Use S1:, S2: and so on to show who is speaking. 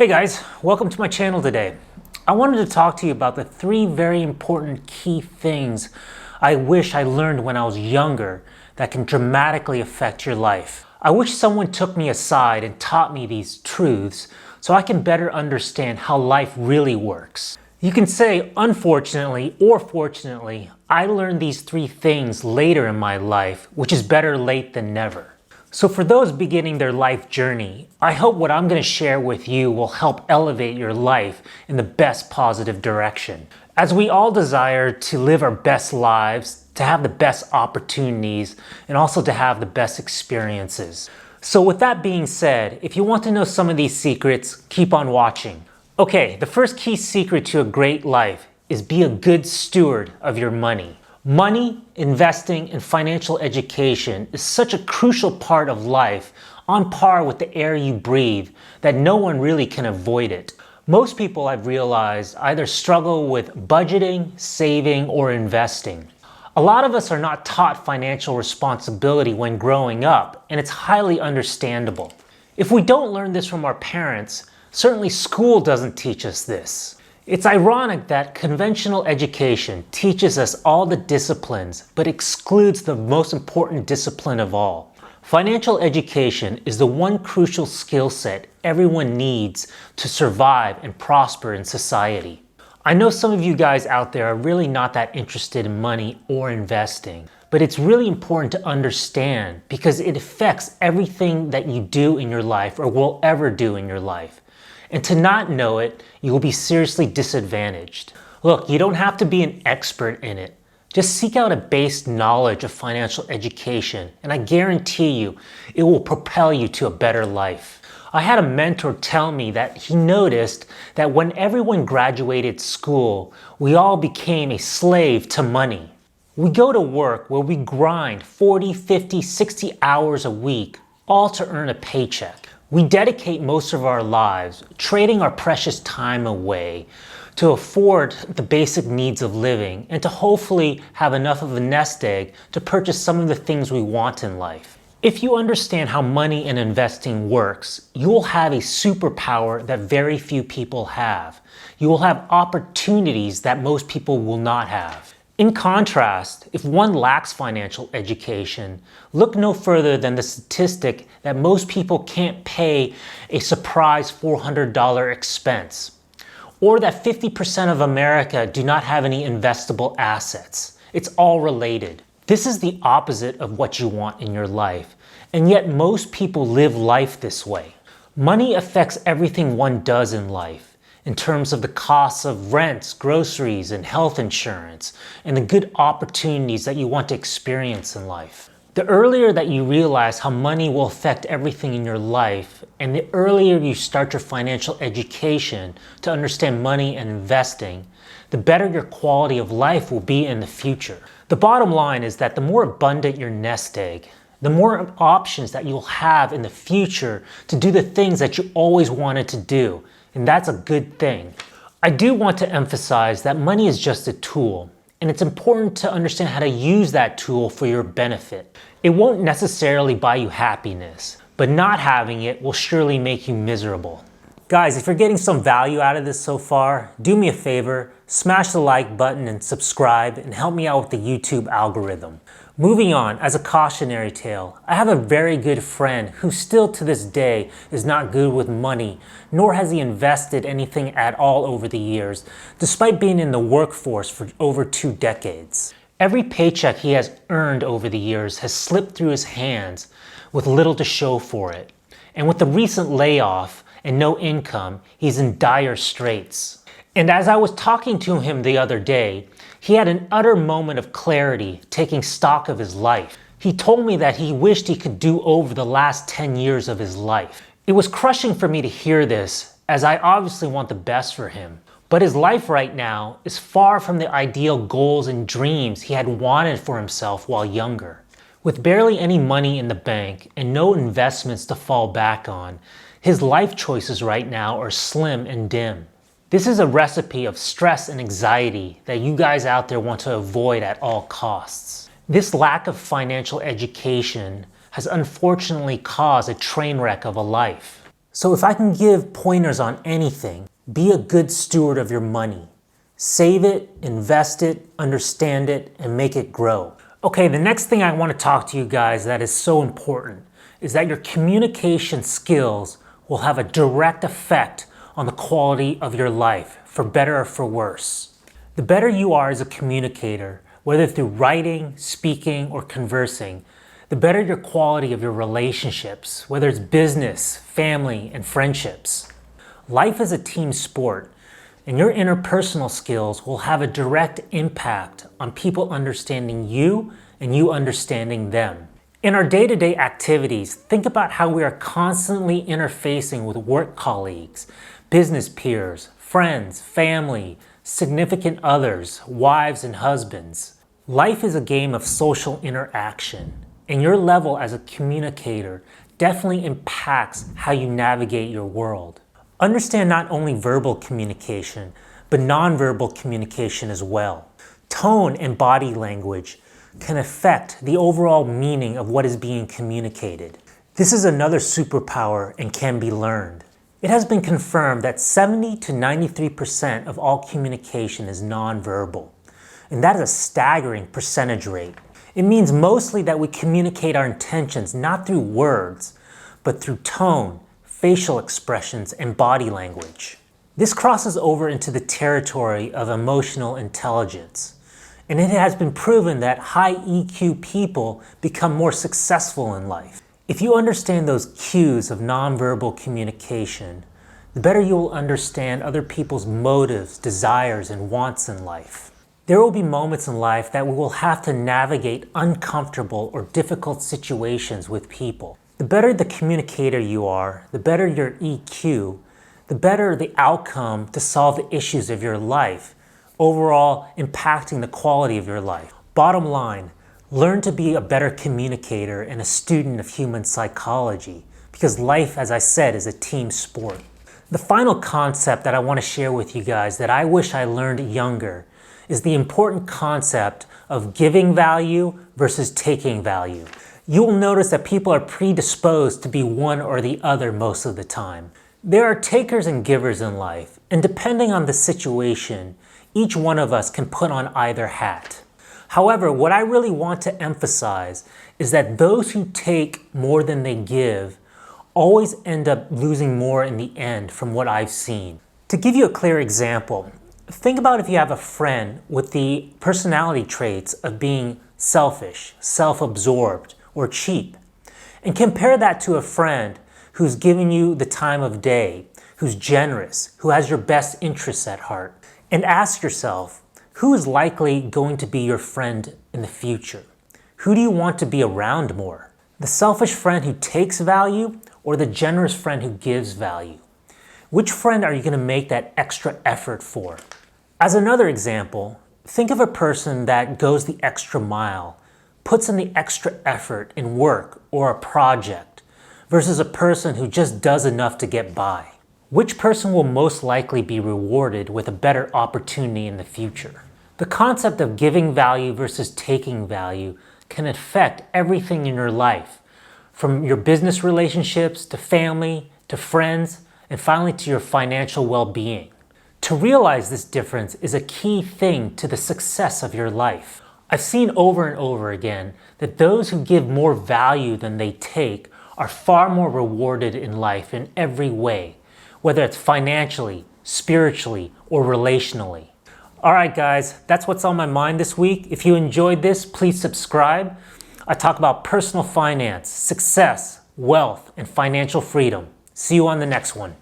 S1: Hey guys, welcome to my channel today. I wanted to talk to you about the three very important key things I wish I learned when I was younger that can dramatically affect your life. I wish someone took me aside and taught me these truths so I can better understand how life really works. You can say, unfortunately or fortunately, I learned these three things later in my life, which is better late than never. So for those beginning their life journey, I hope what I'm going to share with you will help elevate your life in the best positive direction. As we all desire to live our best lives, to have the best opportunities, and also to have the best experiences. So with that being said, if you want to know some of these secrets, keep on watching. Okay, the first key secret to a great life is be a good steward of your money. Money, investing, and financial education is such a crucial part of life, on par with the air you breathe, that no one really can avoid it. Most people, I've realized, either struggle with budgeting, saving, or investing. A lot of us are not taught financial responsibility when growing up, and it's highly understandable. If we don't learn this from our parents, certainly school doesn't teach us this. It's ironic that conventional education teaches us all the disciplines, but excludes the most important discipline of all. Financial education is the one crucial skill set everyone needs to survive and prosper in society. I know some of you guys out there are really not that interested in money or investing, but it's really important to understand because it affects everything that you do in your life or will ever do in your life. And to not know it, you will be seriously disadvantaged. Look, you don't have to be an expert in it. Just seek out a base knowledge of financial education, and I guarantee you, it will propel you to a better life. I had a mentor tell me that he noticed that when everyone graduated school, we all became a slave to money. We go to work where we grind 40, 50, 60 hours a week, all to earn a paycheck. We dedicate most of our lives trading our precious time away to afford the basic needs of living and to hopefully have enough of a nest egg to purchase some of the things we want in life. If you understand how money and investing works, you will have a superpower that very few people have. You will have opportunities that most people will not have. In contrast, if one lacks financial education, look no further than the statistic that most people can't pay a surprise $400 expense, or that 50% of America do not have any investable assets. It's all related. This is the opposite of what you want in your life, and yet most people live life this way. Money affects everything one does in life, in terms of the costs of rents, groceries, and health insurance, and the good opportunities that you want to experience in life. The earlier that you realize how money will affect everything in your life, and the earlier you start your financial education to understand money and investing, the better your quality of life will be in the future. The bottom line is that the more abundant your nest egg, the more options that you'll have in the future to do the things that you always wanted to do. And that's a good thing. I do want to emphasize that money is just a tool, and it's important to understand how to use that tool for your benefit. It won't necessarily buy you happiness, but not having it will surely make you miserable. Guys, if you're getting some value out of this so far, do me a favor, smash the like button and subscribe and help me out with the YouTube algorithm. Moving on, as a cautionary tale, I have a very good friend who still to this day is not good with money, nor has he invested anything at all over the years, despite being in the workforce for over 2 decades. Every paycheck he has earned over the years has slipped through his hands with little to show for it. And with the recent layoff and no income, he's in dire straits. And as I was talking to him the other day, he had an utter moment of clarity, taking stock of his life. He told me that he wished he could do over the last 10 years of his life. It was crushing for me to hear this, as I obviously want the best for him. But his life right now is far from the ideal goals and dreams he had wanted for himself while younger. With barely any money in the bank and no investments to fall back on, his life choices right now are slim and dim. This is a recipe of stress and anxiety that you guys out there want to avoid at all costs. This lack of financial education has unfortunately caused a train wreck of a life. So if I can give pointers on anything, be a good steward of your money. Save it, invest it, understand it, and make it grow. Okay, the next thing I want to talk to you guys that is so important is that your communication skills will have a direct effect on the quality of your life, for better or for worse. The better you are as a communicator, whether through writing, speaking, or conversing, the better your quality of your relationships, whether it's business, family, and friendships. Life is a team sport, and your interpersonal skills will have a direct impact on people understanding you and you understanding them. In our day-to-day activities, think about how we are constantly interfacing with work colleagues, business peers, friends, family, significant others, wives and husbands. Life is a game of social interaction, and your level as a communicator definitely impacts how you navigate your world. Understand not only verbal communication, but nonverbal communication as well. Tone and body language can affect the overall meaning of what is being communicated. This is another superpower and can be learned. It has been confirmed that 70 to 93% of all communication is nonverbal, and that is a staggering percentage rate. It means mostly that we communicate our intentions not through words, but through tone, facial expressions, and body language. This crosses over into the territory of emotional intelligence, and it has been proven that high EQ people become more successful in life. If you understand those cues of nonverbal communication, the better you will understand other people's motives, desires, and wants in life. There will be moments in life that we will have to navigate uncomfortable or difficult situations with people. The better the communicator you are, the better your EQ, the better the outcome to solve the issues of your life, overall impacting the quality of your life. Bottom line, learn to be a better communicator and a student of human psychology, because life, as I said, is a team sport. The final concept that I want to share with you guys that I wish I learned younger is the important concept of giving value versus taking value. You will notice that people are predisposed to be one or the other most of the time. There are takers and givers in life, and depending on the situation, each one of us can put on either hat. However, what I really want to emphasize is that those who take more than they give always end up losing more in the end from what I've seen. To give you a clear example, think about if you have a friend with the personality traits of being selfish, self-absorbed, or cheap, and compare that to a friend who's giving you the time of day, who's generous, who has your best interests at heart, and ask yourself, who is likely going to be your friend in the future? Who do you want to be around more? The selfish friend who takes value or the generous friend who gives value? Which friend are you going to make that extra effort for? As another example, think of a person that goes the extra mile, puts in the extra effort in work or a project, versus a person who just does enough to get by. Which person will most likely be rewarded with a better opportunity in the future? The concept of giving value versus taking value can affect everything in your life, from your business relationships to family to friends, and finally to your financial well-being. To realize this difference is a key thing to the success of your life. I've seen over and over again that those who give more value than they take are far more rewarded in life in every way, whether it's financially, spiritually, or relationally. All right, guys, that's what's on my mind this week. If you enjoyed this, please subscribe. I talk about personal finance, success, wealth, and financial freedom. See you on the next one.